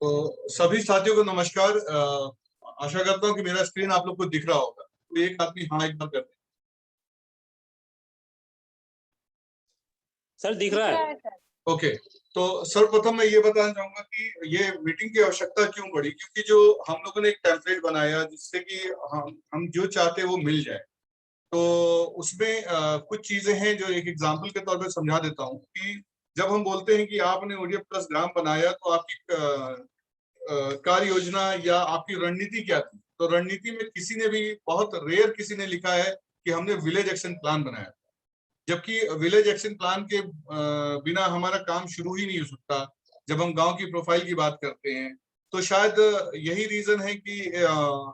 तो सभी साथियों को नमस्कार। आशा करता हूँ कि मेरा स्क्रीन आप लोग को दिख रहा होगा। तो एक आदमी हाँ एक बार कर दे। सर दिख रहा है। ओके, तो सर्वप्रथम मैं ये बताना चाहूंगा कि ये मीटिंग की आवश्यकता क्यों पड़ी, क्योंकि जो हम लोगों ने एक टेम्पलेट बनाया जिससे कि हम जो चाहते हैं वो मिल जाए। तो उसमें कुछ चीजें हैं जो एक एग्जाम्पल के तौर पर समझा देता हूँ कि जब हम बोलते हैं कि आपने ओडीएफ प्लस ग्राम बनाया तो आपकी कार्य योजना या आपकी रणनीति क्या थी। तो रणनीति में किसी ने भी, बहुत रेयर किसी ने लिखा है कि हमने विलेज एक्शन प्लान बनाया, जबकि विलेज एक्शन प्लान के बिना हमारा काम शुरू ही नहीं हो सकता। जब हम गांव की प्रोफाइल की बात करते हैं तो शायद यही रीजन है कि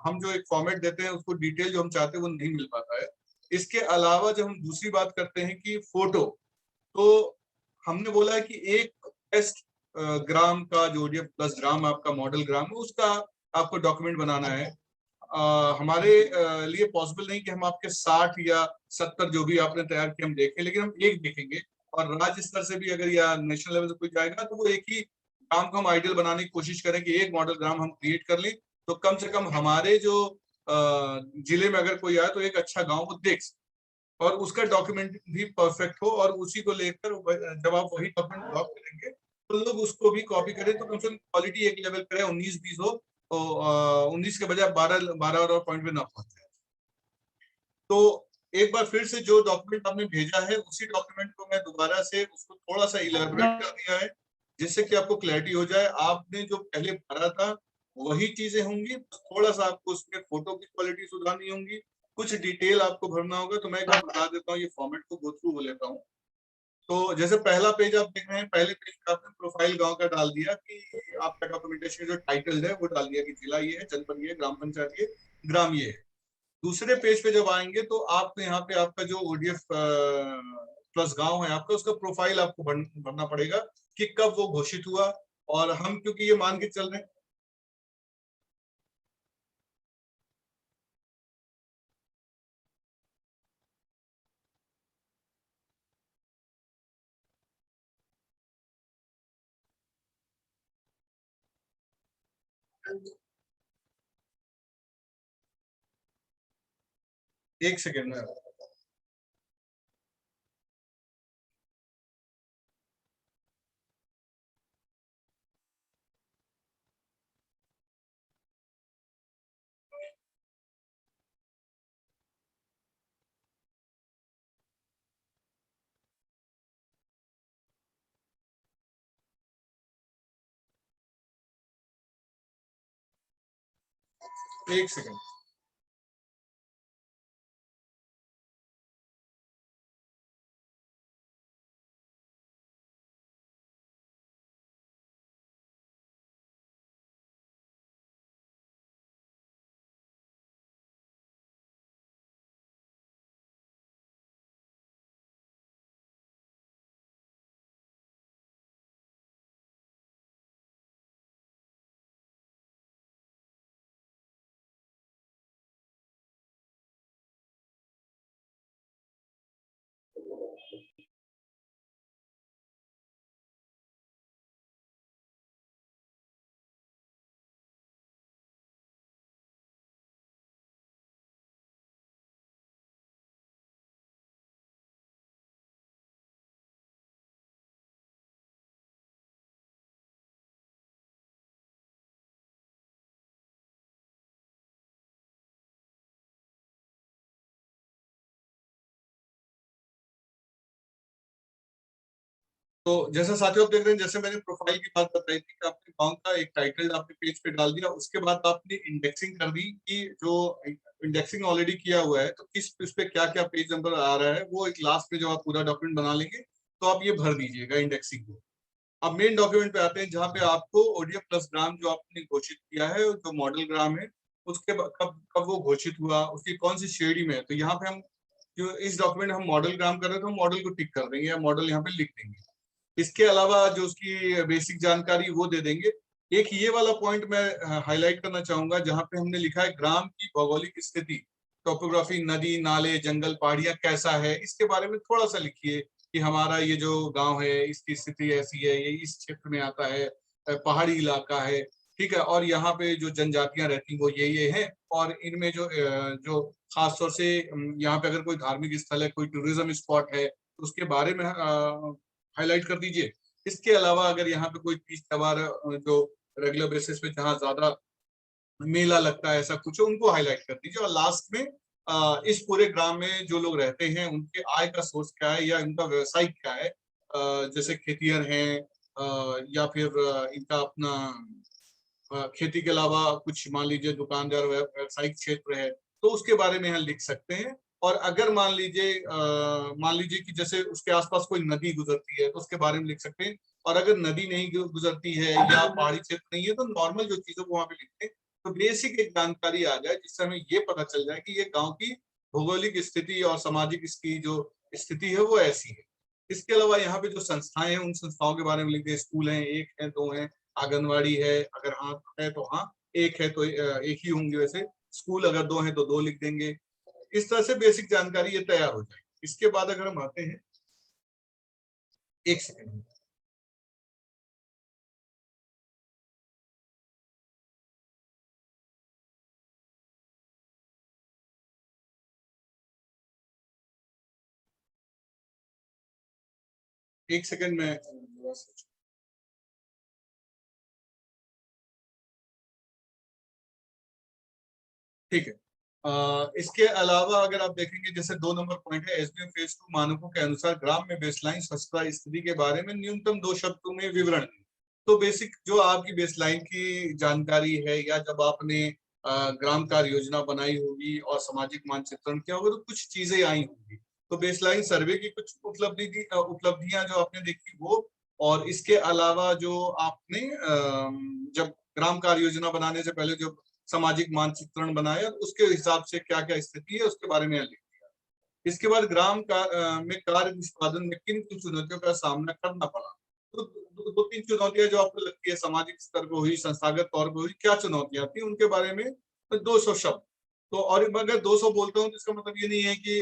हम जो एक फॉर्मेट देते हैं उसको डिटेल जो हम चाहते हैं वो नहीं मिल पाता है। इसके अलावा जब हम दूसरी बात करते हैं कि फोटो, तो हमने बोला है कि एक टेस्ट ग्राम का जो ओडीएफ प्लस ग्राम आपका मॉडल ग्राम है उसका आपको डॉक्यूमेंट बनाना है। हमारे लिए पॉसिबल नहीं कि हम आपके 60 या 70 जो भी आपने तैयार किए हम देखें, लेकिन हम एक देखेंगे। और राज्य स्तर से भी अगर या नेशनल लेवल से कोई जाएगा तो वो एक ही ग्राम को हम आइडियल बनाने की कोशिश करें कि एक मॉडल ग्राम हम क्रिएट कर लें, तो कम से कम हमारे जो जिले में अगर कोई आए तो एक अच्छा गाँव वो देख सके और उसका डॉक्यूमेंट भी परफेक्ट हो, और उसी को लेकर जब आप वही डॉक्यूमेंट ड्रॉप करेंगे तो लोग उसको भी कॉपी करें, तो कम से कम क्वालिटी एक लेवल पे 19-20 हो, तो 19 के बजाय 12 पॉइंट पे ना पहुंचे। तो एक बार फिर से जो डॉक्यूमेंट आपने भेजा है उसी डॉक्यूमेंट को मैं दोबारा से उसको थोड़ा सा इलेबोरेट कर दिया है जिससे कि आपको क्लैरिटी हो जाए। आपने जो पहले भरा था वही चीजें होंगी, थोड़ा सा आपको उसमें फोटो की क्वालिटी सुधारनी होंगी, कुछ डिटेल आपको भरना होगा। तो मैं एक बार बता देता हूँ, ये फॉर्मेट को गो थ्रू हो लेता हूँ। तो जैसे पहला पेज आप देख रहे हैं, पहले पेज पे आपने प्रोफाइल गांव का डाल दिया कि आपका डॉक्यूमेंटेशन जो टाइटल है वो डाल दिया कि जिला ये है, जनपद ये, ग्राम पंचायत ये, ग्राम ये है। दूसरे पेज पे जब आएंगे तो आपको यहाँ पे आपका जो ओडीएफ प्लस गांव है आपका, उसका प्रोफाइल आपको भरना पड़ेगा कि कब वो घोषित हुआ। और हम क्योंकि ये मान के चल रहे हैं एक सेकेंड में, एक सेकेंड। तो जैसा साथियों आप देख रहे हैं, जैसे मैंने प्रोफाइल की बात बताई थी कि आपने गांव का एक टाइटल आपने पेज पे डाल दिया, उसके बाद आपने इंडेक्सिंग कर दी कि जो इंडेक्सिंग ऑलरेडी किया हुआ है तो किस उस पे क्या क्या पेज नंबर आ रहा है, वो एक लास्ट में जब आप पूरा डॉक्यूमेंट बना लेंगे तो आप ये भर दीजिएगा इंडेक्सिंग को। अब मेन डॉक्यूमेंट पे आते हैं जहाँ पे आपको ओडीएफ प्लस ग्राम जो आपने घोषित किया है, जो मॉडल ग्राम है, उसके कब कब वो घोषित हुआ, उसकी कौन सी श्रेणी में है। तो यहाँ पे हम जो इस डॉक्यूमेंट हम मॉडल ग्राम कर रहे थे, हम मॉडल को टिक कर देंगे या मॉडल यहाँ पे लिख देंगे। इसके अलावा जो उसकी बेसिक जानकारी वो दे देंगे। एक ये वाला पॉइंट मैं हाईलाइट करना चाहूंगा जहाँ पे हमने लिखा है ग्राम की भौगोलिक स्थिति, टोपोग्राफी, नदी नाले जंगल पहाड़ियां कैसा है, इसके बारे में थोड़ा सा लिखिए कि हमारा ये जो गांव है इसकी स्थिति ऐसी है, ये इस क्षेत्र में आता है, पहाड़ी इलाका है। ठीक है। और यहाँ पे जो जनजातियां रहती वो ये हैं, और इनमें जो खास तौर से यहाँ पे अगर कोई धार्मिक स्थल है, कोई टूरिज्म स्पॉट है, तो उसके बारे में हाईलाइट कर दीजिए। इसके अलावा अगर यहाँ पे कोई तीज त्योहार जो रेगुलर बेसिस पे जहाँ ज्यादा मेला लगता है, ऐसा कुछ है, उनको हाईलाइट कर दीजिए। और लास्ट में इस पूरे ग्राम में जो लोग रहते हैं उनके आय का सोर्स क्या है या उनका व्यवसाय क्या है, जैसे खेतिहर हैं, या फिर इनका अपना खेती के अलावा कुछ मान लीजिए दुकानदार व्यवसायिक क्षेत्र है, तो उसके बारे में हम लिख सकते हैं। और अगर मान लीजिए कि जैसे उसके आसपास कोई नदी गुजरती है तो उसके बारे में लिख सकते हैं। और अगर नदी नहीं गुजरती है या पहाड़ी क्षेत्र नहीं है तो नॉर्मल जो चीजों को वहां पे लिखते हैं, तो बेसिक एक जानकारी आ जाए जिससे हमें ये पता चल जाए कि ये गांव की भौगोलिक स्थिति और सामाजिक इसकी जो स्थिति है वो ऐसी है। इसके अलावा यहाँ पे जो संस्थाएं हैं उन संस्थाओं के बारे में लिख दें। स्कूल हैं, एक है, दो हैं, आंगनवाड़ी है, अगर हाँ है तो हाँ, एक है तो एक ही होंगे वैसे। स्कूल अगर दो हैं तो दो लिख देंगे। इस तरह से बेसिक जानकारी ये तैयार हो जाएगी। इसके बाद अगर हम आते हैं, एक सेकंड, एक सेकंड में, ठीक है। इसके अलावा अगर आप देखेंगे, जैसे 2 नंबर पॉइंट है, एसडीएम फेज 2 मानकों के अनुसार ग्राम में बेसलाइन स्वच्छता स्थिति के बारे में न्यूनतम 2 शब्दों में विवरण। तो बेसिक जो आपकी बेसलाइन की जानकारी है, या जब आपने ग्राम कार्य योजना बनाई होगी और सामाजिक मानचित्रण किया होगा तो कुछ चीजें आई होंगी। तो बेसलाइन सर्वे की कुछ उपलब्धियां जो आपने देखी वो, और इसके अलावा जो आपने जब ग्राम कार्य योजना बनाने से पहले जो सामाजिक मानचित्रण बनाया, उसके हिसाब से क्या क्या स्थिति है उसके बारे में लिख दिया। इसके बाद में कार्य निष्पादन में किन किन चुनौतियों का सामना करना पड़ा। तो दो तीन चुनौतियां जो आपको लगती है सामाजिक स्तर पर हुई, संस्थागत तौर पर हुई, क्या चुनौतियां थी उनके बारे में, तो 200 शब्द। तो और अगर 200 बोलता हूँ तो इसका मतलब ये नहीं है कि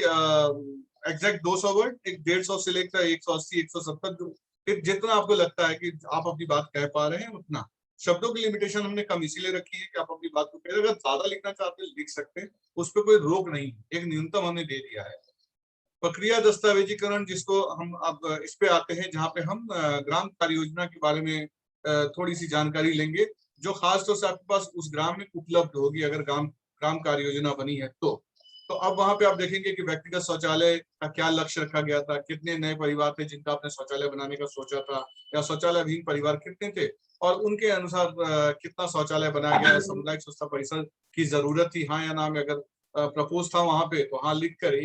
एग्जैक्ट 200 वर्ड, एक 150 से लेकर 180 170, जो जितना आपको लगता है कि आप अपनी बात कह पा रहे हैं उतना। शब्दों की लिमिटेशन हमने कम इसीलिए रखी है कि आप अपनी बात को कह, अगर ज्यादा लिखना चाहते हैं लिख सकते हैं, उस पर कोई रोक नहीं, एक न्यूनतम हमने दे दिया है। प्रक्रिया दस्तावेजीकरण, जिसको हम अब इस पे आते हैं, जहाँ पे हम ग्राम कार्य योजना के बारे में थोड़ी सी जानकारी लेंगे, जो खास तौर से आपके पास उस ग्राम में उपलब्ध होगी अगर ग्राम ग्राम कार्य योजना बनी है तो अब वहां पे आप देखेंगे कि व्यक्तिगत शौचालय का क्या लक्ष्य रखा गया था, कितने नए परिवार थे जिनका आपने शौचालय बनाने का सोचा था, या शौचालय विहीन परिवार कितने थे, और उनके अनुसार कितना शौचालय बनाया गया, सामुदायिक स्वच्छता परिसर की जरूरत थी हाँ या ना में, अगर प्रपोज था वहां पे तो हाँ लिख कर,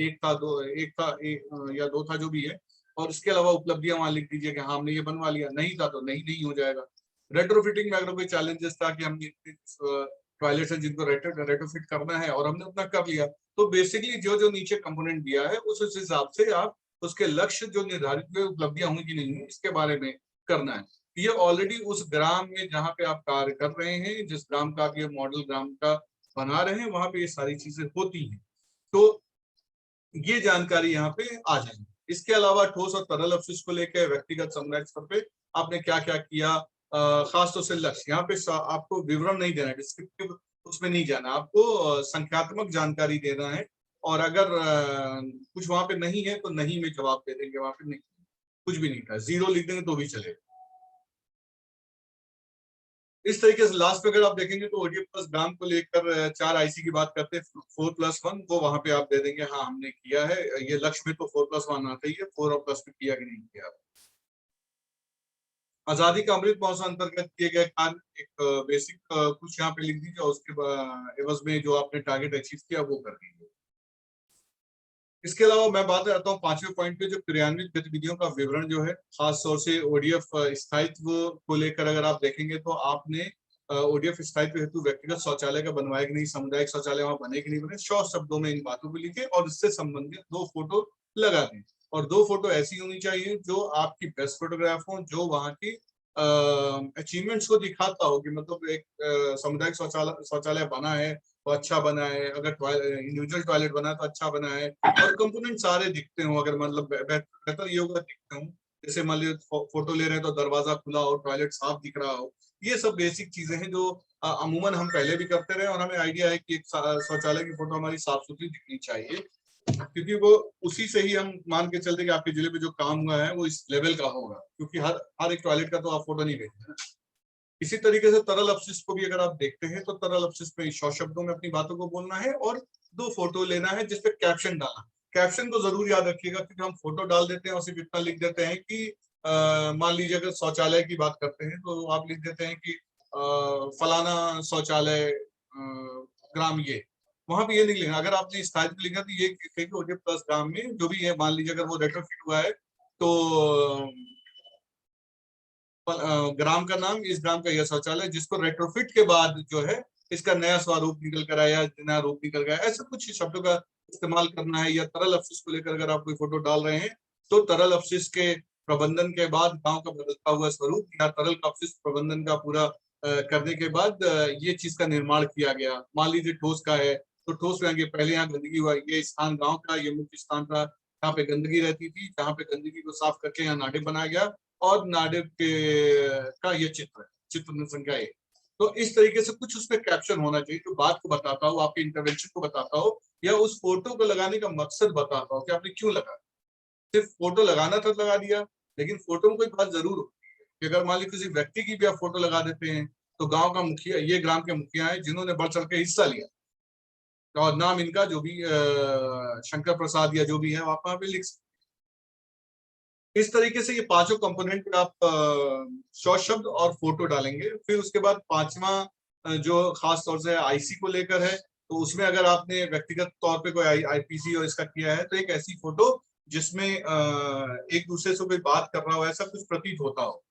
या दो था जो भी है, और इसके अलावा उपलब्धियां वहां लिख दीजिए कि हाँ हमने ये बनवा लिया, नहीं था तो नहीं नहीं हो जाएगा। रेट्रोफिटिंग में अगर कोई चैलेंजेस था कि हमने टॉयलेट है जिनको रेट्रोफिट करना है और हमने उतना कर लिया, तो बेसिकली जो जो नीचे कंपोनेंट दिया है उस हिसाब से आप उसके लक्ष्य जो निर्धारित हुए, उपलब्धियां हुई कि नहीं हुई, इसके बारे में करना है। ये ऑलरेडी उस ग्राम में जहाँ पे आप कार्य कर रहे हैं, जिस ग्राम का आप ये मॉडल ग्राम का बना रहे हैं, वहां पे ये सारी चीजें होती हैं। तो ये जानकारी यहाँ पे आ जाएगी। इसके अलावा ठोस और तरल अपशिष्ट को लेकर व्यक्तिगत समुदाय स्तर पे आपने क्या क्या किया, खास तौर से लक्ष्य, यहाँ पे आपको विवरण नहीं देना है, डिस्क्रिप्टिव उसमें नहीं जाना, आपको संख्यात्मक जानकारी देना है। और अगर कुछ वहां पे नहीं है तो नहीं में जवाब दे देंगे, वहां पे नहीं कुछ भी नहीं था, 0 लिख देंगे तो भी चलेगा। इस तरीके से लास्ट में अगर आप देखेंगे तो ओडीएफ प्लस ग्राम को लेकर 4 आईसी की बात करते हैं, 4+1, वो वहां पे आप दे देंगे हाँ हमने किया है, ये लक्ष्य में तो 4+1 आता ही है, 4 और प्लस में किया कि नहीं किया। आजादी का अमृत महोत्सव अंतर्गत किए गए कार्य एक बेसिक कुछ यहाँ पे लिख दीजिए, और उसके एवज में जो आपने टारगेट अचीव किया वो कर दीजिए। इसके अलावा मैं बात करता हूँ 5वें पॉइंट पे, जो क्रियान्वित गतिविधियों का विवरण जो है, खास तौर से ओडीएफ स्थायित्व को लेकर अगर आप देखेंगे तो आपने ओडीएफ स्थायित्व हेतु व्यक्तिगत शौचालय का बनवाए कि नहीं, सामुदायिक शौचालय वहां बने कि नहीं बने, 100 शब्दों में इन बातों को लिखे और इससे संबंधित 2 फोटो लगा दें। और 2 फोटो ऐसी होनी चाहिए जो आपकी बेस्ट फोटोग्राफ हो, जो वहां की अचीवमेंट्स को दिखाता हो कि मतलब एक सामुदायिक शौचालय बना है तो अच्छा बना है, अगर इंडिविजुअल टॉयलेट बना है तो अच्छा बना है, और कंपोनेंट सारे दिखते हो, अगर मतलब बेहतर ये होगा दिखते हो, जैसे मान लीजिए फोटो ले रहे हैं तो दरवाजा खुला हो, टॉयलेट साफ दिख रहा हो। ये सब बेसिक चीजें हैं जो अमूमन हम पहले भी करते रहे और हमें आइडिया है कि एक शौचालय की फोटो हमारी साफ सुथरी दिखनी चाहिए, क्योंकि वो उसी से ही हम मान के चलते कि आपके जिले में जो काम हुआ है वो इस लेवल का होगा, क्योंकि हर हर एक टॉयलेट का तो आप फोटो नहीं भेजते ना। इसी तरीके से तरल अपशिष्ट को भी अगर आप देखते हैं तो तरल अपशिष्ट में 100 शब्दों में अपनी बातों को बोलना है और 2 फोटो लेना है जिसपे कैप्शन डालना। कैप्शन को जरूर याद रखिएगा, क्योंकि हम फोटो डाल देते हैं और सिर्फ इतना लिख देते हैं कि मान लीजिए अगर शौचालय की बात करते हैं तो आप लिख देते हैं कि फलाना शौचालय ग्राम ये, वहां पे ये नहीं लिखना। अगर आपने स्थायित पे लिखा तो ये लिखेंगे ओजे प्लस ग्राम में जो भी है, मान लीजिए अगर वो रेट्रोफिट हुआ है तो ग्राम का नाम, इस ग्राम का यह शौचालय जिसको रेट्रोफिट के बाद जो है इसका नया स्वरूप निकल कर आया, नया रूप निकल गया, ऐसे कुछ शब्दों का इस्तेमाल करना है। या तरल अपशिष्ट को लेकर अगर आप कोई फोटो डाल रहे हैं तो तरल अपशिष्ट के प्रबंधन के बाद गांव का बदलता हुआ स्वरूप, या तरल अपशिष्ट प्रबंधन का पूरा करने के बाद ये चीज का निर्माण किया गया। मान लीजिए ठोस का है तो ठोस में आगे पहले यहाँ गंदगी हुआ, ये स्थान गाँव का, ये मुख्य स्थान था जहाँ पे गंदगी रहती थी, जहाँ पे गंदगी को साफ करके यहाँ नाडे बनाया गया और नाडेप के का ये चित्र संख्या एक। तो इस तरीके से कुछ उसमें कैप्शन होना चाहिए जो बात को बताता हो, आपके इंटरवेंशन को बताता हो, या उस फोटो को लगाने का मकसद बताता हो कि आपने क्यों लगाया। सिर्फ फोटो लगाना था लगा दिया, लेकिन फोटो में कोई बात जरूर होती है कि अगर मान लीजिए किसी व्यक्ति की भी आप फोटो लगा देते हैं तो गांव का मुखिया, ये ग्राम के मुखिया है जिन्होंने बढ़ चढ़ के हिस्सा लिया और नाम इनका जो भी शंकर प्रसाद या जो भी है आप वहां पे लिख सकते। इस तरीके से ये पांचों कंपोनेंट पे आप शॉर्ट शब्द और फोटो डालेंगे। फिर उसके बाद पांचवा जो खास तौर से आईसी को लेकर है, तो उसमें अगर आपने व्यक्तिगत तौर पे कोई आईपीसी और इसका किया है तो एक ऐसी फोटो जिसमें एक दूसरे से कोई बात कर रहा हो, ऐसा कुछ प्रतीत होता हो,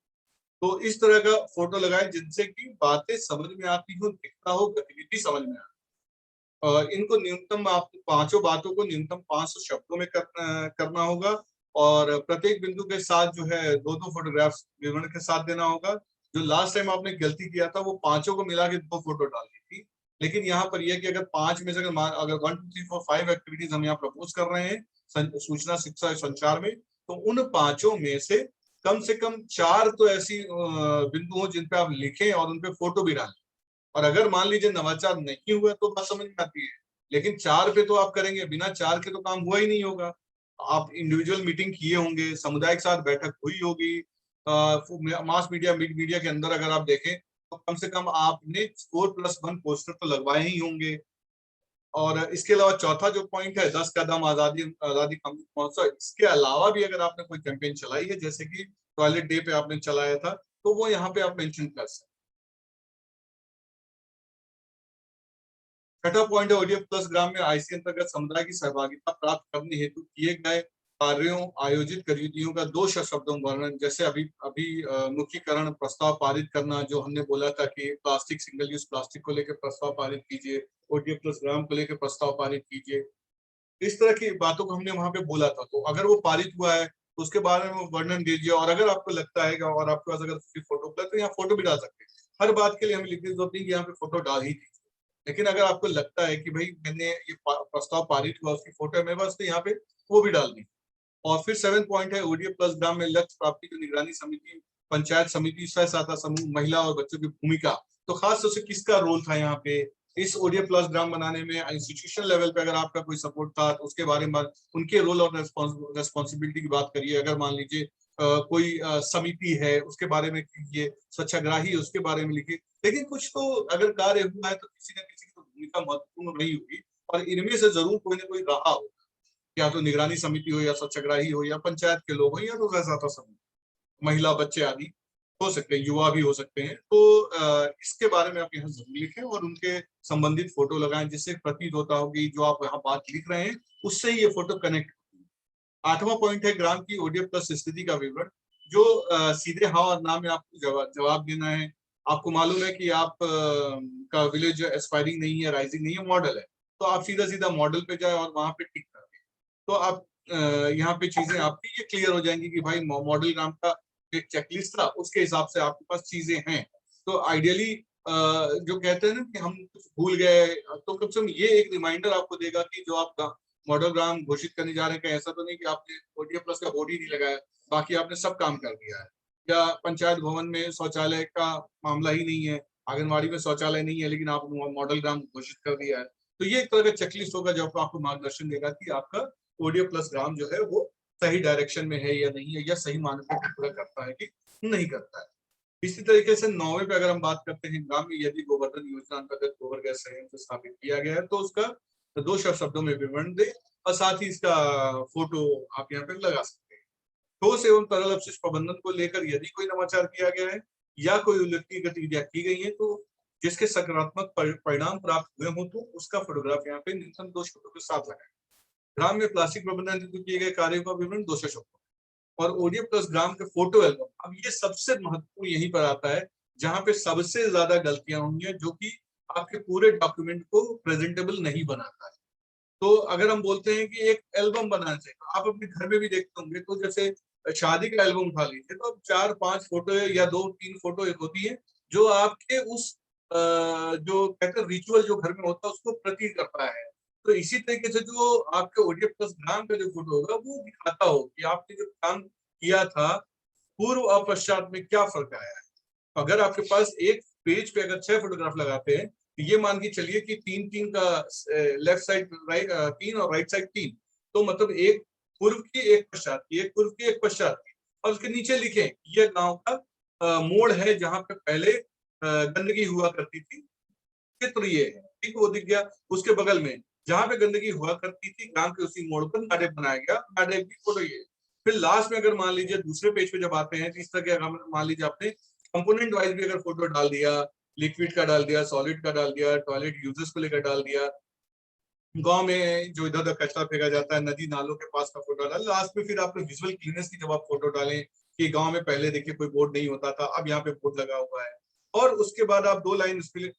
तो इस तरह का फोटो लगाएं जिनसे कि बातें समझ में आती हो, दिखता हो, गतिविधि समझ में आती। और इनको न्यूनतम आपको पांचों बातों को न्यूनतम 500 शब्दों में करना होगा और प्रत्येक बिंदु के साथ जो है 2-2 फोटोग्राफ्स विवरण के साथ देना होगा। जो लास्ट टाइम आपने गलती किया था वो पांचों को मिला के 2 फोटो डाल दी थी, लेकिन यहाँ पर यह कि अगर 5 में से अगर 1 2 3 4 5 एक्टिविटीज हम यहाँ प्रपोज कर रहे हैं सूचना शिक्षा और संचार में, तो उन पांचों में से कम 4 तो ऐसी बिंदु हो जिन पे आप लिखें और उन पे फोटो भी डालें। और अगर मान लीजिए नवाचार नहीं हुआ तो बात समझ में आती है, लेकिन 4 पे तो आप करेंगे, बिना 4 के तो काम हुआ ही नहीं होगा। आप इंडिविजुअल मीटिंग किए होंगे, समुदाय के साथ बैठक हुई होगी, मास मीडिया के अंदर अगर आप देखें तो कम से कम आपने 4+1 पोस्टर तो लगवाए ही होंगे। और इसके अलावा चौथा जो पॉइंट है 10 कदम आजादी आजादी का अमृत महोत्सव, इसके अलावा भी अगर आपने कोई कैंपेन चलाई है जैसे कि टॉयलेट डे पे आपने चलाया था, तो वो यहाँ पे आप मेंशन कर सकते हैं। छठा पॉइंट है ओडीएफ प्लस ग्राम में आईसी अंतर्गत समुदाय की सहभागिता प्राप्त करने हेतु किए गए कार्यों, आयोजित गतिविधियों का 2 शब्दों में वर्णन। जैसे अभी अभी मुखीकरण प्रस्ताव पारित करना, जो हमने बोला था कि प्लास्टिक, सिंगल यूज प्लास्टिक को लेकर प्रस्ताव पारित कीजिए, ओडीएफ प्लस ग्राम को लेकर प्रस्ताव पारित कीजिए, इस तरह की बातों को हमने वहां पे बोला था। तो अगर वो पारित हुआ है तो उसके बारे में वर्णन दीजिए, और अगर आपको लगता है और आपके पास अगर फोटो तो यहाँ फोटो भी डाल सकते हैं। हर बात के लिए हमें लिखने की जरूरत नहीं कि यहाँ पे फोटो डाल ही दीजिए, लेकिन अगर आपको लगता है कि भाई मैंने ये प्रस्ताव पारित हुआ, उसकी फोटो है मेरे पास, तो यहाँ पे वो भी डाल दी। और फिर 7 पॉइंट है ओडीएफ प्लस ग्राम में लक्ष्य प्राप्ति की निगरानी समिति, पंचायत समिति, स्व सहायता समूह, महिला और बच्चों की भूमिका। तो खास तौर से किसका रोल था यहाँ पे इस ओडीएफ प्लस ग्राम बनाने में। इंस्टीट्यूशन लेवल पे अगर आपका कोई सपोर्ट था तो उसके बारे में उनके रोल और रेस्पॉन्सिबिलिटी की बात करिए। अगर मान लीजिए कोई समिति है उसके बारे में कीजिए, स्वच्छाग्राही उसके बारे में लिखिए। लेकिन कुछ तो अगर कार्य हुआ है तो किसी न किसी की तो भूमिका महत्वपूर्ण रही होगी, और इनमें से जरूर कोई ना कोई रहा हो, या तो निगरानी समिति हो, या स्वच्छाग्राही हो, या पंचायत के लोग हो, या तो सहकारिता समूह, महिला, बच्चे आदि हो सकते हैं, युवा भी हो सकते हैं। तो इसके बारे में आप यहाँ जरूर लिखें और उनके संबंधित फोटो लगाएं, जिससे प्रतीत होता हो कि जो आप यहाँ बात लिख रहे हैं उससे ही ये फोटो कनेक्ट। 8वां पॉइंट है ग्राम की ओडीएफ प्लस स्थिति का विवरण, जो सीधे हाँ और ना में आपको जवाब देना है। आपको मालूम है कि आप का विलेज एस्पायरिंग नहीं है, राइजिंग नहीं है, मॉडल है, तो आप सीधा सीधा मॉडल पे जाए और वहां पे टिक कर दें, तो आप यहाँ पे चीजें आपकी ये क्लियर हो जाएंगी कि भाई मॉडल ग्राम का एक चेकलिस्ट था, उसके हिसाब से आपके पास चीजें हैं। तो आइडियली जो कहते हैं ना कि हम कुछ भूल गए, तो कम से कम ये एक रिमाइंडर आपको देगा कि जो आप मॉडल ग्राम घोषित करने जा रहे हैं, कहीं ऐसा तो नहीं कि आपने ODF प्लस का बोर्ड ही नहीं लगाया, बाकी आपने सब काम कर दिया है। या पंचायत भवन में शौचालय का मामला ही नहीं है, आंगनबाड़ी में शौचालय नहीं है, लेकिन आपने मॉडल ग्राम घोषित कर दिया है। तो ये एक तरह का चेकलिस्ट होगा जो आपको मार्गदर्शन देगा कि आपका ODF प्लस ग्राम जो है वो सही डायरेक्शन में है या नहीं है, या सही मानकों को पूरा करता है कि नहीं करता है। इसी तरीके से 9वें पे अगर हम बात करते हैं, ग्राम में यदि गोवर्धन योजना अंतर्गत गोबर गैस संयंत्र स्थापित किया गया है तो उसका 2 शब्दों में विवरण दे, और साथ ही इसका फोटो आप यहाँ पे लगा सकते हैं। ठोस एवं तरल अपशिष्ट प्रबंधन को लेकर यदि कोई नवाचार किया गया है या कोई उल्लेखनीय गतिविधियां की गई है तो जिसके सकारात्मक परिणाम प्राप्त हुए हो तो उसका फोटोग्राफ यहाँ पे न्यूनतम 2 शब्दों के साथ लगाए। ग्राम में प्लास्टिक प्रबंधन हेतु किए गए कार्यों का विवरण 200 शब्दों, और ODF प्लस ग्राम के फोटो एल्बम। अब ये सबसे महत्वपूर्ण यहीं पर आता है जहां पे सबसे ज्यादा गलतियां हुई हैं, जो कि आपके पूरे डॉक्यूमेंट को प्रेजेंटेबल नहीं बनाता है। तो अगर हम बोलते हैं कि एक एल्बम बनाना चाहिए, तो आप अपने घर में भी देखते होंगे, तो जैसे शादी का एल्बम उठा लीजिए तो अब 4-5 फोटो या 2-3 फोटो एक होती है जो आपके उस जो कहते हैं रिचुअल जो घर में होता है उसको प्रतीक करता है। तो इसी तरीके से जो आपके ODF प्लस ग्राम का जो फोटो होगा वो दिखाता हो कि आपने जो काम किया था पूर्व और पश्चात में क्या फर्क आया है। अगर आपके पास एक पेज पे अगर 6 फोटोग्राफ लगाते हैं तो ये मान के चलिए कि 3-3 का लेफ्ट साइड राइट 3 और राइट साइड 3, तो मतलब एक पूर्व की एक पश्चात की, एक पूर्व की एक पश्चात की, और उसके नीचे लिखें ये गांव का मोड़ है जहां पे पहले गंदगी हुआ करती थी, चित्र ये है, ठीक, वो दिख गया। उसके बगल में जहां पे गंदगी हुआ करती थी ग्राम के उसी मोड़ पर नाडे बनाया गया, नाडे की फोटो ये। फिर लास्ट में अगर मान लीजिए दूसरे पेज पे जब आते हैं तो इस तरह के मान लीजिए आपने कंपोनेंट वाइज भी अगर फोटो डाल दिया, लिक्विड का डाल दिया, सॉलिड का डाल दिया, टॉयलेट यूजेस को लेकर डाल दिया, गांव में जो इधर उधर कचरा फेंका जाता है, नदी नालों के पास का फोटो डाल, लास्ट में फिर आपने विजुअल क्लीनेस की जब आप फोटो डालें कि गांव में पहले देखिए कोई बोर्ड नहीं होता था, अब यहाँ पे बोर्ड लगा हुआ है, और उसके बाद आप 2 लाइन उसके लिए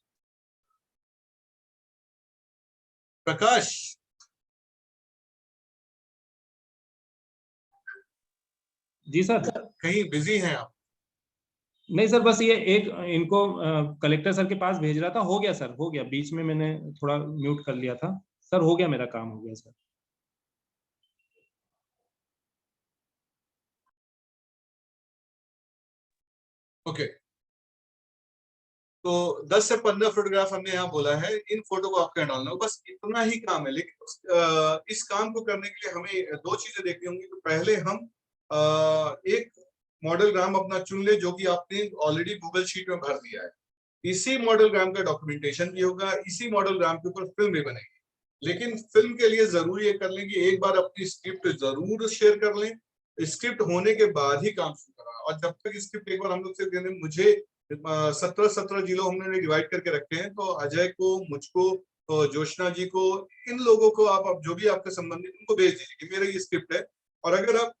प्रकाश। जी सर। कहीं बिजी हैं आप? नहीं सर, बस ये एक इनको कलेक्टर सर के पास भेज रहा था। हो गया सर, हो गया। बीच में मैंने थोड़ा म्यूट कर लिया था सर। हो गया, मेरा काम हो गया सर। ओके, तो 10 से 15 फोटोग्राफ हमने यहाँ बोला है, इन फोटो को आपको डालना हो, बस इतना ही काम है। लेकिन इस काम को करने के लिए हमें 2 चीजें देखनी होंगी। तो पहले हम एक मॉडल ग्राम अपना चुन ले जो कि आपने ऑलरेडी गूगल शीट में भर दिया है। इसी मॉडल ग्राम का डॉक्यूमेंटेशन भी होगा, इसी मॉडल ग्राम के ऊपर फिल्म भी बनेगी। लेकिन फिल्म के लिए जरूरी ये कर लें कि एक बार अपनी स्क्रिप्ट जरूर शेयर कर लें, स्क्रिप्ट होने के बाद ही काम शुरू करा। और जब तक स्क्रिप्ट एक बार हम लोग से मुझे 17 जिलों हमने डिवाइड करके रखे हैं, तो अजय को, मुझको, तो जोशना जी को, इन लोगों को आप जो भी आपके संबंधित उनको भेज दीजिए कि मेरा ये स्क्रिप्ट है। और अगर आप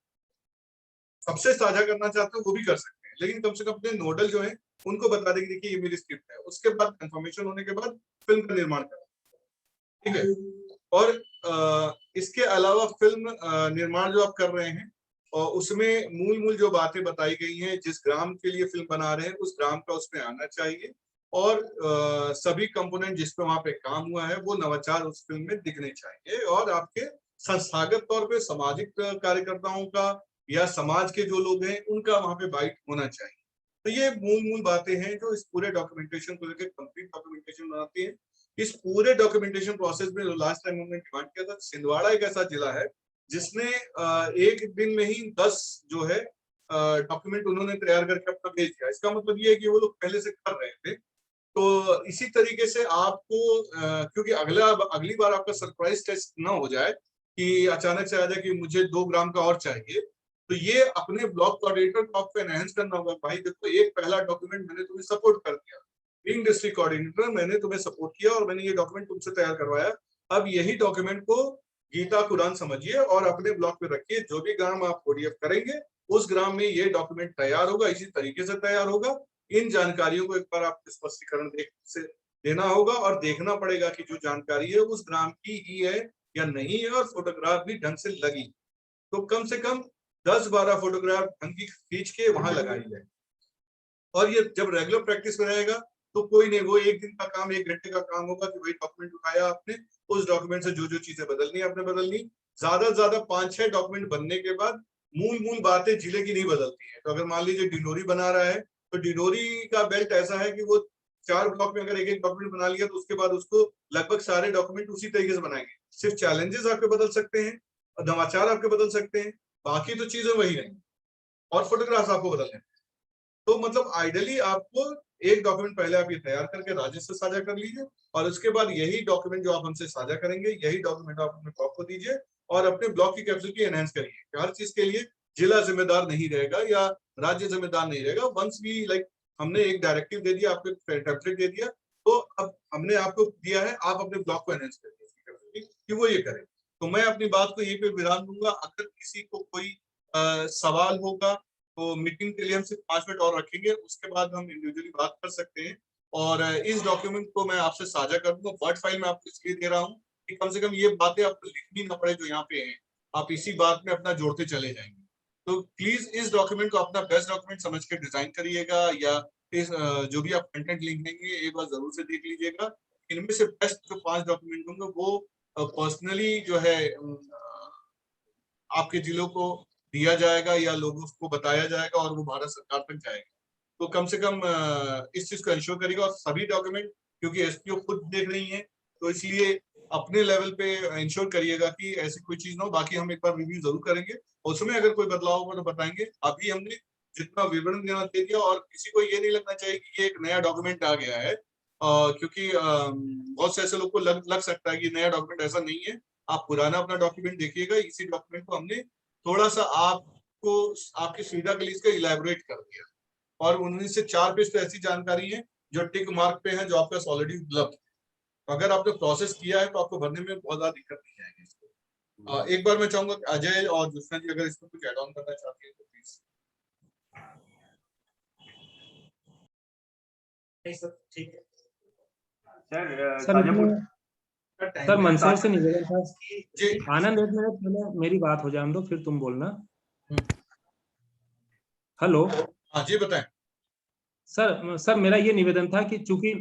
सबसे साझा करना चाहते हो वो भी कर सकते हैं, लेकिन कम से कम अपने नोडल जो है उनको बता दें कि देखिए ये मेरी स्क्रिप्ट है। उसके बाद कंफर्मेशन होने के बाद फिल्म का निर्माण करें, ठीक है। और इसके अलावा फिल्म निर्माण जो आप कर रहे हैं और उसमें मूल जो बातें बताई गई हैं, जिस ग्राम के लिए फिल्म बना रहे हैं उस ग्राम का उसमें आना चाहिए, और सभी कंपोनेंट जिस पे वहां पे काम हुआ है वो नवाचार उस फिल्म में दिखने चाहिए। और आपके संस्थागत तौर पे सामाजिक कार्यकर्ताओं का या समाज के जो लोग हैं उनका वहां पे बाइट होना चाहिए। तो ये मूल बातें हैं जो इस पूरे डॉक्यूमेंटेशन को लेकर कंप्लीट डॉक्यूमेंटेशन बनाती है। इस पूरे डॉक्यूमेंटेशन प्रोसेस में लास्ट टाइम हमने डिमांड किया था, छिंदवाड़ा एक ऐसा जिला है जिसने एक दिन में ही 10 जो है डॉक्यूमेंट उन्होंने तैयार करके अपना भेज दिया। इसका मतलब ये है कि वो लोग पहले से कर रहे थे। तो इसी तरीके से आपको क्योंकि अगली बार आपका सरप्राइज टेस्ट ना हो जाए कि अचानक से आ जाए कि मुझे 2 ग्राम का और चाहिए, तो ये अपने ब्लॉक कोऑर्डिनेटर को आपको एनहांस करना होगा। भाई देखो, एक पहला डॉक्यूमेंट मैंने तुम्हें सपोर्ट कर दिया, बीइंग डिस्ट्रिक्ट कोऑर्डिनेटर मैंने तुम्हें सपोर्ट किया और मैंने ये डॉक्यूमेंट तुमसे तैयार करवाया। अब यही डॉक्यूमेंट को गीता कुरान समझिए और अपने ब्लॉक पे रखिए। जो भी ग्राम आप ODF करेंगे उस ग्राम में ये डॉक्यूमेंट तैयार होगा, इसी तरीके से तैयार होगा। इन जानकारियों को एक बार आप स्पष्टीकरण से देना होगा और देखना पड़ेगा कि जो जानकारी है उस ग्राम की ही है या नहीं है, और फोटोग्राफ भी ढंग से लगी। तो कम से कम 10-12 फोटोग्राफ ढंग की खींच के वहां लगाई जाए। और ये जब रेगुलर प्रैक्टिस में रहेगा तो कोई नहीं, वो एक दिन का काम, 1 घंटे का काम होगा कि वही डॉक्यूमेंट उठाया आपने, उस डॉक्यूमेंट से जो जो चीजें बदलनी है आपने बदलनी। ज्यादा से ज्यादा 5-6 डॉक्यूमेंट बनने के बाद मूल बातें जिले की नहीं बदलती है। तो अगर मान लीजिए डिडोरी बना रहा है, तो डिडोरी का बेल्ट ऐसा है कि वो 4 ब्लॉक में अगर एक डॉक्यूमेंट बना लिया, तो उसके बाद उसको लगभग सारे डॉक्यूमेंट उसी तरीके से बनाएंगे। सिर्फ चैलेंजेस आपके बदल सकते हैं और नवाचार आपके बदल सकते हैं, बाकी तो चीजें वही रहेंगी और फोटोग्राफ्स आपको बदलने। तो मतलब आइडियली आपको एक डॉक्यूमेंट पहले आप ये तैयार करके राजेश से साझा कर लीजिए, और उसके बाद यही डॉक्यूमेंट जो आप हमसे साझा करेंगे, यही डॉक्यूमेंट आप अपने ब्लॉक को दीजिए और अपने ब्लॉक की कैपेसिटी एनहांस करिए। हर चीज के लिए जिला जिम्मेदार नहीं रहेगा या राज्य जिम्मेदार नहीं रहेगा। वंस वी लाइक, हमने एक डायरेक्टिव दे दिया, आपको टेम्पलेट दे दिया, तो अब हमने आपको दिया है, आप अपने ब्लॉक को एनहांस करिए कि वो ये करे। तो मैं अपनी बात को यहीं पे विराम दूंगा। अगर किसी को कोई सवाल होगा तो मीटिंग के लिए हम सिर्फ 5 मिनट और रखेंगे, उसके बाद हम इंडिविजुअली बात कर सकते हैं। और इस डॉक्यूमेंट को मैं आपसे साझा कर दूंगा। वर्ड फाइल में आपको इसलिए दे रहा हूँ कि कम से कम ये बातें आपको लिखनी ना पड़े जो यहाँ पे हैं, आप इसी बात में अपना जोड़ते चले जाएंगे। तो प्लीज इस डॉक्यूमेंट को अपना बेस्ट डॉक्यूमेंट समझ के डिजाइन करिएगा, या इस जो भी आप कंटेंट लिखेंगे एक बार जरूर से देख लीजिएगा। इनमें से बेस्ट जो 5 डॉक्यूमेंट होंगे वो पर्सनली जो है आपके जिलों को दिया जाएगा या लोगों को बताया जाएगा और वो भारत सरकार तक जाएगा। तो कम से कम इस चीज को इंश्योर करेगा। और सभी डॉक्यूमेंट, क्योंकि एसपीओ खुद देख रही है, तो इसलिए अपने लेवल पे इंश्योर करिएगा कि ऐसी कोई चीज ना हो। बाकी हम एक बार रिव्यू जरूर करेंगे, उसमें अगर कोई बदलाव होगा तो बताएंगे। अभी हमने जितना विवरण देना दे दिया, और किसी को ये नहीं लगना चाहिए कि ये एक नया डॉक्यूमेंट आ गया है, क्योंकि बहुत से ऐसे लोग को लग सकता है कि नया डॉक्यूमेंट, ऐसा नहीं है। आप पुराना अपना डॉक्यूमेंट देखिएगा, इसी डॉक्यूमेंट को हमने थोड़ा सा आपको आपकी सुविधा के लिए इसका इलेबोरेट कर दिया, और उनमें से 4 पेज तो ऐसी जानकारी है जो टिक मार्क पे है, जो आपका ऑलरेडी उपलब्ध है। अगर आपने प्रोसेस किया है तो आपको भरने में बहुत ज्यादा दिक्कत नहीं आएगी इसको। एक बार मैं चाहूंगा कि अजय और ज्योत्सना जी अगर इसमें कुछ एड ऑन करना चाहती है तो प्लीज। नहीं सर, ठीक है सर मंदसौर से निवेदन था जी। आनंद, एक मिनट पहले मेरी बात हो जाने दो, फिर तुम बोलना। हेलो। हाँ जी, बताएं। सर मेरा ये निवेदन था कि चूंकि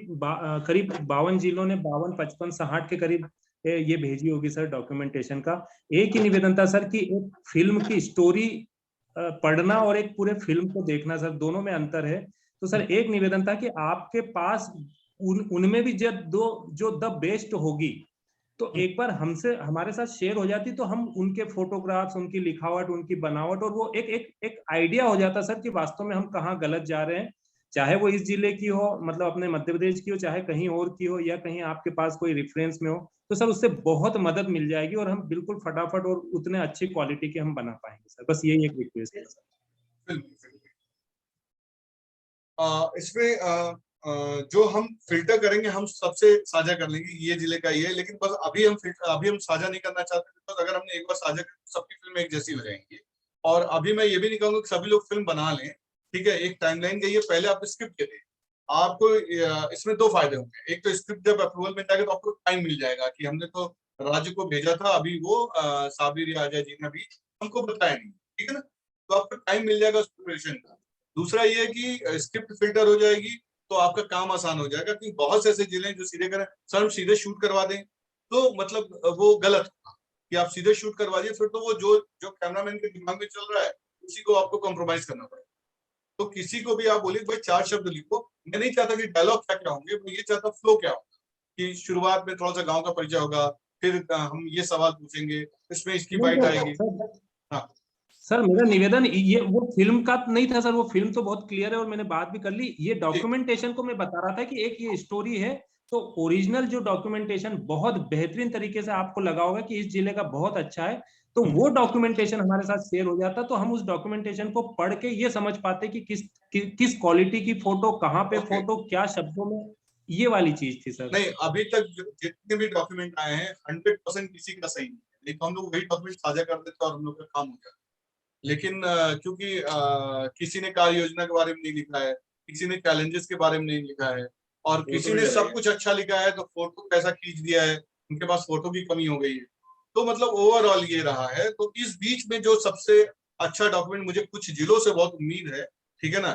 करीब 52 जिलों ने 52, 55, 60 के करीब ये भेजी होगी सर डॉक्यूमेंटेशन का। एक ही निवेदन था सर कि एक फिल्म की स्टोरी पढ़ना और एक पूरे फिल्म को देखना सर, दोनों में अंतर है। तो सर एक निवेदन था कि आपके पास उनमें भी जो द बेस्ट होगी, तो एक बार हमसे हमारे साथ शेयर हो जाती तो हम उनके फोटोग्राफ्स, उनकी लिखावट, उनकी बनावट, और वो एक आइडिया हो जाता सर कि वास्तव में हम कहाँ गलत जा रहे हैं। चाहे वो इस जिले की हो, मतलब अपने मध्य प्रदेश की हो, चाहे कहीं और की हो, या कहीं आपके पास कोई रेफरेंस में हो, तो सर उससे बहुत मदद मिल जाएगी और हम बिल्कुल फटाफट और उतने अच्छी क्वालिटी के हम बना पाएंगे सर। बस यही एक रिक्वेस्ट है सर। इसमें जो हम फिल्टर करेंगे हम सबसे साझा कर लेंगे, ये जिले का ये है, लेकिन बस अभी हम साझा नहीं करना चाहते। बस अगर हमने एक बार साझा कर तो सबकी फिल्म एक जैसी हो जाएंगी। और अभी मैं ये भी नहीं कहूंगा कि सभी लोग फिल्म बना लें, ठीक है। एक टाइमलाइन गई है, पहले आप स्क्रिप्ट दे दें। आपको इसमें 2 फायदे होंगे। एक तो स्क्रिप्ट जब अप्रूवल में जाएगा तो आपको टाइम मिल जाएगा कि हमने तो राज्य को भेजा था, अभी वो साबिर या अजय जी ने अभी हमको बताया नहीं, ठीक है ना। तो आपको टाइम मिल जाएगा उस प्रिपरेशन का। दूसरा ये है कि स्क्रिप्ट फिल्टर हो जाएगी, तो आपका काम आसान हो जाएगा। क्योंकि बहुत से ऐसे जिले हैं जो सीधे करें, सर हम सीधे शूट करवा दें, तो मतलब वो गलत होगा कि आप सीधे शूट करवा दिए, फिर तो वो जो कैमरामैन के दिमाग में चल रहा है उसी को आपको कॉम्प्रोमाइज करना पड़ेगा। तो किसी को भी आप बोलिए भाई 4 शब्द लिखो, मैं नहीं चाहता कि डायलॉग क्या क्या होंगे, मैं ये चाहता फ्लो क्या होगा, कि शुरुआत में थोड़ा सा गांव का परिचय होगा, फिर हम ये सवाल पूछेंगे, इसमें इसकी बाइट आएगी। हाँ सर मेरा निवेदन ये वो फिल्म का नहीं था सर, वो फिल्म तो बहुत क्लियर है और मैंने बात भी कर ली। ये डॉक्यूमेंटेशन को मैं बता रहा था कि एक ये स्टोरी है, तो ओरिजिनल जो डॉक्यूमेंटेशन बहुत बेहतरीन तरीके से आपको लगा होगा कि इस जिले का बहुत अच्छा है, तो वो डॉक्यूमेंटेशन हमारे साथ शेयर हो जाता, तो हम उस डॉक्यूमेंटेशन को पढ़ के ये समझ पाते कि किस क्वालिटी की फोटो, कहाँ पे फोटो, क्या शब्दों में, ये वाली चीज थी सर। नहीं, अभी तक जितने भी डॉक्यूमेंट आए हैं 100% किसी का सही नहीं है, लेकिन हम लोग वही डॉक्यूमेंट साझा कर देते और हम लोग का काम हो जाता। लेकिन क्योंकि किसी ने कार्य योजना के बारे में नहीं लिखा है, किसी ने चैलेंजेस के बारे में नहीं लिखा है, और किसी ने सब कुछ अच्छा लिखा है तो फोटो कैसा खींच दिया है, उनके पास फोटो की कमी हो गई है। तो मतलब ओवरऑल ये रहा है। तो इस बीच में जो सबसे अच्छा डॉक्यूमेंट, मुझे कुछ जिलों से बहुत उम्मीद है, ठीक है ना,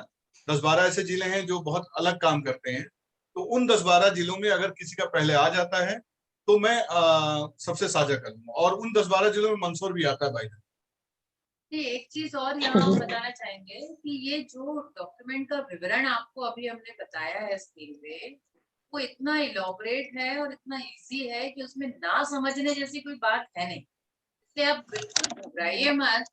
10-12 ऐसे जिले हैं जो बहुत अलग काम करते हैं, तो उन 10-12 जिलों में अगर किसी का पहले आ जाता है तो मैं सबसे साझा कर लूंगा, और उन 10-12 जिलों में मंदसौर भी आता है भाई। जी, एक चीज और यहाँ हम बताना चाहेंगे कि ये जो डॉक्यूमेंट का विवरण आपको अभी हमने बताया है स्क्रीन पे, वो इतना इलॉबरेट है और इतना इजी है कि उसमें ना समझने जैसी कोई बात है नहीं। इसलिए आप बिल्कुल घबराइए मत,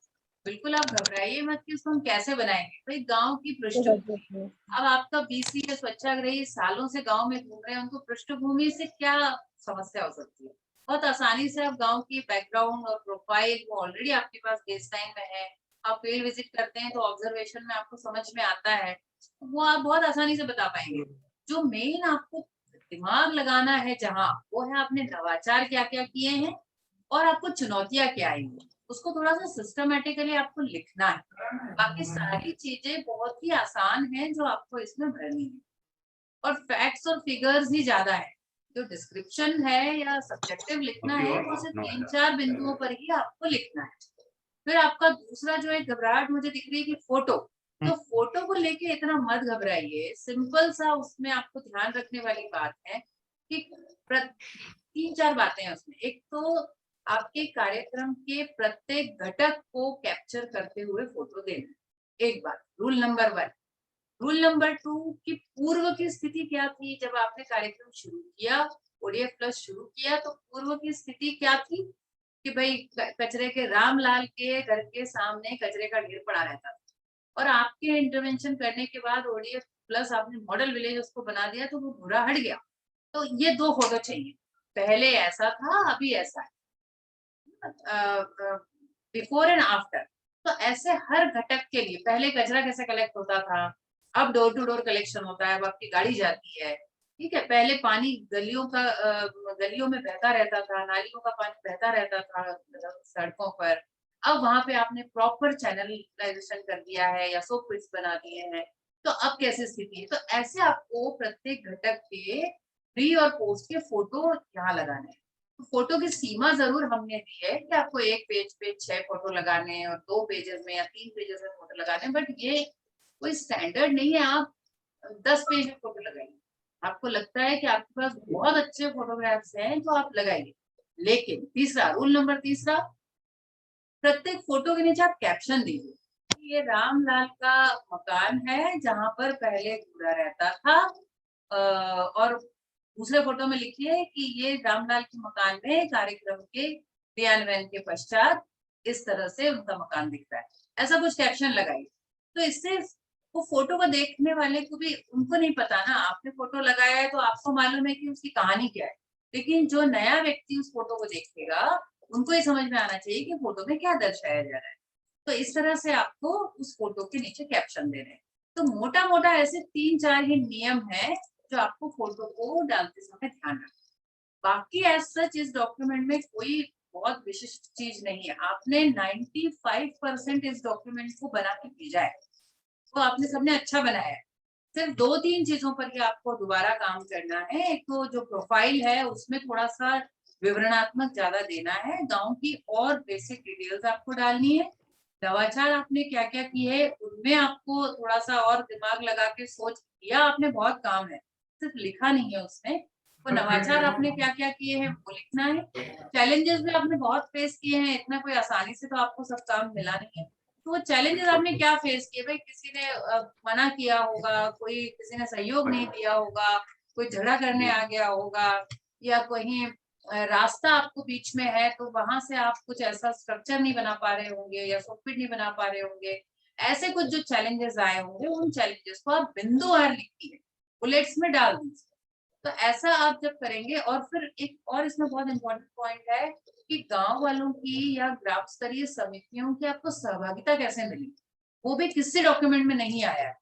बिल्कुल आप घबराइए मत कि उसको हम कैसे बनाएंगे। भाई गांव की पृष्ठभूमि, अब आपका बीसी या स्वच्छाग्रही सालों से गांव में घूम रहे हैं, उनको पृष्ठभूमि से क्या समस्या हो सकती है। बहुत आसानी से आप गांव की बैकग्राउंड और प्रोफाइल वो ऑलरेडी आपके पास बेस टाइम में है, आप फील्ड विजिट करते हैं तो ऑब्जर्वेशन में आपको समझ में आता है, तो वो आप बहुत आसानी से बता पाएंगे। जो मेन आपको दिमाग लगाना है जहाँ, वो है आपने नवाचार क्या क्या किए हैं और आपको चुनौतियां क्या आएंगी, उसको थोड़ा सा सिस्टमेटिकली आपको लिखना है। बाकी सारी चीजें बहुत ही आसान हैं जो आपको इसमें भरनी है, और फैक्ट्स और फिगर्स ही ज्यादा है। जो डिस्क्रिप्शन है या सब्जेक्टिव लिखना है वो सिर्फ 3-4 बिंदुओं पर ही आपको लिखना है। फिर आपका दूसरा जो एक घबराहट मुझे दिख रही है कि फोटो, तो फोटो को लेके इतना मत घबराइए। सिंपल सा उसमें आपको ध्यान रखने वाली बात है कि 3-4 बातें हैं उसमें। एक तो आपके कार्यक्रम के प्रत्येक घटक को कैप्चर करते हुए फोटो देना, एक बात, रूल नंबर 1। रूल नंबर 2 की पूर्व की स्थिति क्या थी जब आपने कार्यक्रम शुरू किया, ओडीएफ प्लस शुरू किया, तो पूर्व की स्थिति क्या थी कि भाई कचरे के रामलाल के घर के सामने कचरे का ढेर पड़ा रहता था, और आपके इंटरवेंशन करने के बाद ओडीएफ प्लस आपने मॉडल विलेज उसको बना दिया तो वो बुरा हट गया। तो ये 2 फोटो चाहिए, पहले ऐसा था अभी ऐसा है, बिफोर एंड आफ्टर। तो ऐसे हर घटक के लिए पहले कचरा कैसे कलेक्ट होता था, अब डोर टू डोर कलेक्शन होता है, अब आपकी गाड़ी जाती है, ठीक है। पहले पानी गलियों में बहता रहता था, नालियों का पानी बहता रहता था सड़कों पर, अब वहां पे आपने प्रॉपर चैनलाइजेशन कर दिया है या सोप पिट्स बना दिए हैं। तो अब कैसी स्थिति है, तो ऐसे आपको प्रत्येक घटक के प्री और पोस्ट के फोटो यहाँ लगाने हैं। फोटो की सीमा जरूर हमने दी है कि आपको एक पेज पे 6 फोटो लगाने हैं और 2 पेजेस में या 3 पेजेस में फोटो लगाने हैं, बट ये कोई स्टैंडर्ड नहीं है। आप 10 पेज में फोटो लगाइए, आपको लगता है कि आपके पास बहुत अच्छे फोटोग्राफ्स हैं तो आप लगाइए। लेकिन तीसरा रूल नंबर तीसरा, प्रत्येक फोटो के नीचे आप कैप्शन दीजिए। ये रामलाल का मकान है जहां पर पहले कूड़ा रहता था, और दूसरे फोटो में लिखिए कि ये रामलाल के मकान में कार्यक्रम के क्रियान्वयन के पश्चात इस तरह से उनका मकान दिख रहा है, ऐसा कुछ कैप्शन लगाइए। तो इससे वो फोटो को देखने वाले को भी, उनको नहीं पता ना, आपने फोटो लगाया है तो आपको मालूम है कि उसकी कहानी क्या है, लेकिन जो नया व्यक्ति उस फोटो को देखेगा उनको ये समझ में आना चाहिए कि फोटो में क्या दर्शाया जा रहा है। तो इस तरह से आपको उस फोटो के नीचे कैप्शन देने हैं। तो मोटा मोटा ऐसे 3-4 ही नियम है जो आपको फोटो को डालते समय ध्यान रखना। बाकी एज सच इस डॉक्यूमेंट में कोई बहुत विशिष्ट चीज नहीं है। आपने 95% इस डॉक्यूमेंट को बना के भेजा है, तो आपने सबने अच्छा बनाया है। सिर्फ 2-3 चीजों पर ही आपको दोबारा काम करना है। एक तो जो प्रोफाइल है उसमें थोड़ा सा विवरणात्मक ज्यादा देना है, गांव की और बेसिक डिटेल्स आपको डालनी है। नवाचार आपने क्या क्या किए है उनमें आपको थोड़ा सा और दिमाग लगा के सोच किया आपने, बहुत काम है, सिर्फ लिखा नहीं है उसमें। तो नवाचार आपने क्या क्या किए हैं वो लिखना है। चैलेंजेस भी आपने बहुत फेस किए हैं, इतना कोई आसानी से तो आपको सब काम मिला नहीं है। तो वो चैलेंजेस आपने क्या फेस किए, भाई किसी ने मना किया होगा, कोई किसी ने सहयोग नहीं दिया होगा, कोई झगड़ा करने आ गया होगा, या कहीं रास्ता आपको बीच में है तो वहां से आप कुछ ऐसा स्ट्रक्चर नहीं बना पा रहे होंगे या फुटप्रिंट नहीं बना पा रहे होंगे। ऐसे कुछ जो चैलेंजेस आए होंगे उन चैलेंजेस को आप बिंदुवार लिखिए, बुलेट्स में डाल दीजिए। तो ऐसा आप जब करेंगे, और फिर एक और इसमें बहुत इम्पोर्टेंट पॉइंट है कि गांव वालों की या ग्राम स्तरीय समितियों की आपको सहभागिता कैसे मिली, वो भी किसी डॉक्यूमेंट में नहीं आया है।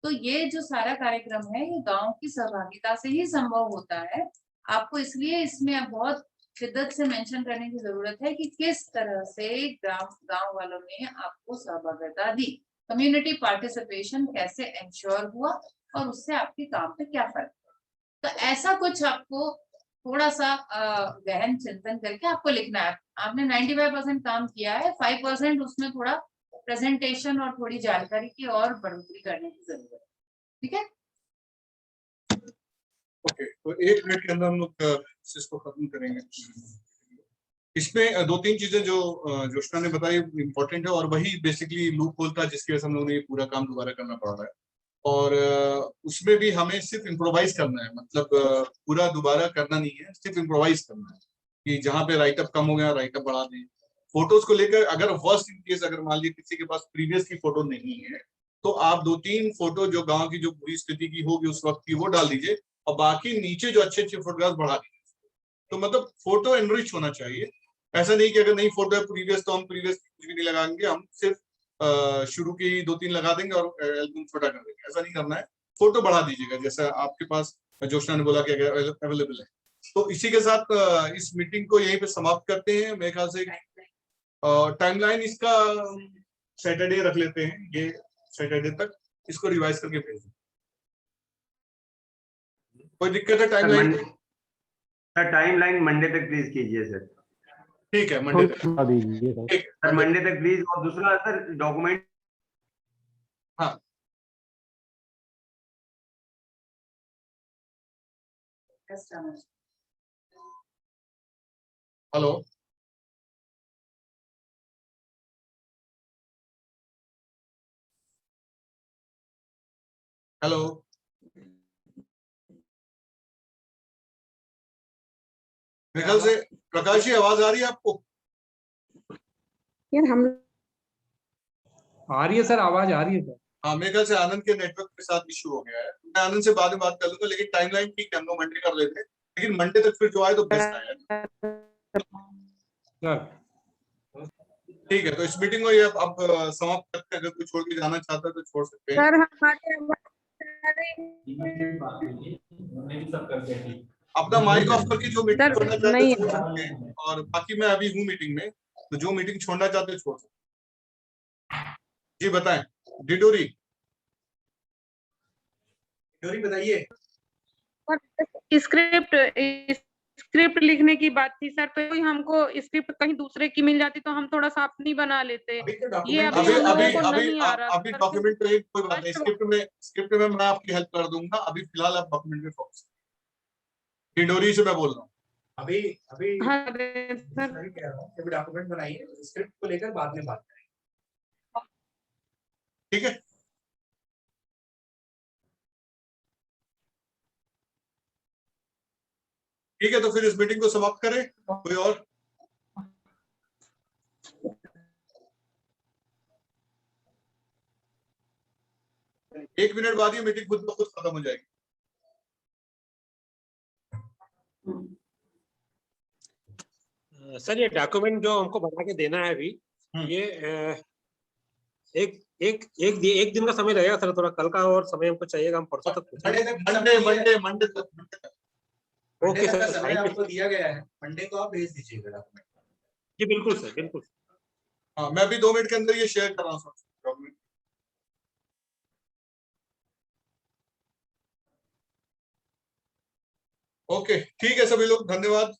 तो ये जो सारा कार्यक्रम है ये गांव की सहभागिता से ही संभव होता है। आपको इसलिए इसमें बहुत शिद्दत से मेंशन करने की जरूरत है कि किस तरह से गांव वालों ने आपको सहभागिता दी, कम्युनिटी पार्टिसिपेशन कैसे इंश्योर हुआ और उससे आपके काम पे क्या फर्क। तो ऐसा कुछ आपको थोड़ा सा गहन चिंतन करके आपको लिखना है। आपने 95% काम किया है, 5% उसमें थोड़ा प्रेजेंटेशन और थोड़ी जानकारी की और बढ़ोतरी करने की जरूरत है। ठीक है। ओके, तो 1 मिनट के अंदर हम लोग इसको खत्म करेंगे। इसमें 2-3 चीजें जो जोशना ने बताई इम्पोर्टेंट है, और वही बेसिकली लूप होल था जिसकी वजह से हम लोगों ने ये पूरा काम दोबारा करना पड़ रहा है। और उसमें भी हमें सिर्फ इम्प्रोवाइज करना है, मतलब पूरा दोबारा करना नहीं है, सिर्फ इम्प्रोवाइज करना है कि जहाँ पे राइटअप कम हो गया राइटअप बढ़ा दें। फोटोज को लेकर अगर वर्स्ट इन केस अगर मान लीजिए किसी के पास प्रीवियस की फोटो नहीं है, तो आप 2-3 फोटो जो गांव की जो बुरी स्थिति की होगी उस वक्त की वो डाल दीजिए, और बाकी नीचे जो अच्छे अच्छे फोटोग्राफ बढ़ा दीजिए। तो मतलब फोटो एनरिच होना चाहिए। ऐसा नहीं कि अगर नहीं फोटो है प्रीवियस तो हम प्रीवियस कुछ भी नहीं लगाएंगे, हम सिर्फ शुरू की 2-3 लगा देंगे और एल्बम छोटा कर देंगे, ऐसा नहीं करना है। फोटो बढ़ा दीजिएगा जैसा आपके पास जोशना ने बोला कि अवेलेबल है। तो इसी के साथ इस मीटिंग को यहीं पे समाप्त करते हैं मेरे ख्याल से। टाइमलाइन इसका सैटरडे रख लेते हैं, ये सैटरडे तक इसको रिवाइज करके भेज दें। कोई दिक्कत है टाइमलाइन? सर टाइमलाइन मंडे तक प्लीज कीजिए सर। ठीक है, मंडे तक दीजिए सर। ठीक सर मंडे तक प्लीज। और दूसरा सर डॉक्यूमेंट। हाँ, हेलो हेलो, मेरे ख्याल से प्रकाश जी आवाज आ रही है आपको? यार हम आ रही है सर, आवाज आ रही है सर। हाँ, मेरे ख्याल से आनंद के नेटवर्क के साथ इशू हो गया है। मैं आनंद से बाद में बात कर लूंगा, लेकिन टाइमलाइन ठीक है, हम लोग मंडे कर लेते हैं, लेकिन मंडे तक फिर जो आए तो बेस्ट आया। सर ठीक है, तो इस मीटिंग को ये अब समाप्त करते हैं। अगर कोई छोड़ के जाना चाहता है तो छोड़ सकते हैं। सर हमारे अपना माइक ऑफ करके जो मीटिंग सर, छोड़ना चाहते नहीं हैं छोड़ सकते हैं, और बाकी मैं अभी हूँ मीटिंग में, तो जो मीटिंग छोड़ना चाहते हैं छोड़ सकते हैं। जी बताएं डिडोरी बताइए। स्क्रिप्ट लिखने की बात थी सर, तो हमको स्क्रिप्ट कहीं दूसरे की मिल जाती तो हम थोड़ा सा अपनी बना लेते। ये अभी हम लोगों को नहीं आ रहा अभी सर। डॉक्यूमेंट में कोई बात नहीं, स्क्रिप्ट में मैं आपकी हेल्प कर दूंगा। अभी फिलहाल आप डॉक्यूमेंट में फोकस। डिडोरी से मैं बोल रहा हूँ। अभी अभी हाँ सर, मैं कह रहा हूँ कि डॉक्यूमेंट बनाइए, स्क्रिप्ट को लेकर बाद में बात करें। ठीक है, ठीक है, तो फिर इस मीटिंग को समाप्त करें। कोई और? एक मिनट बाद ये मीटिंग खुद ब खुद खत्म हो जाएगी। सर ये डॉक्यूमेंट जो हमको बना के देना है अभी, ये एक दिन का समय लगेगा सर, थोड़ा कल का और समय हमको चाहिएगा, हम परसों तक मंडे तक। ओके सर, समय आपको दिया गया है, मंडे को आप भेज दीजिएगा डॉक्यूमेंट। जी बिल्कुल सर, बिल्कुल। हाँ, मैं अभी 2 मिनट के अंदर ये शेयर कर रहा हूँ डॉक्यूमेंट। ओके, ठीक है सभी लोग, धन्यवाद।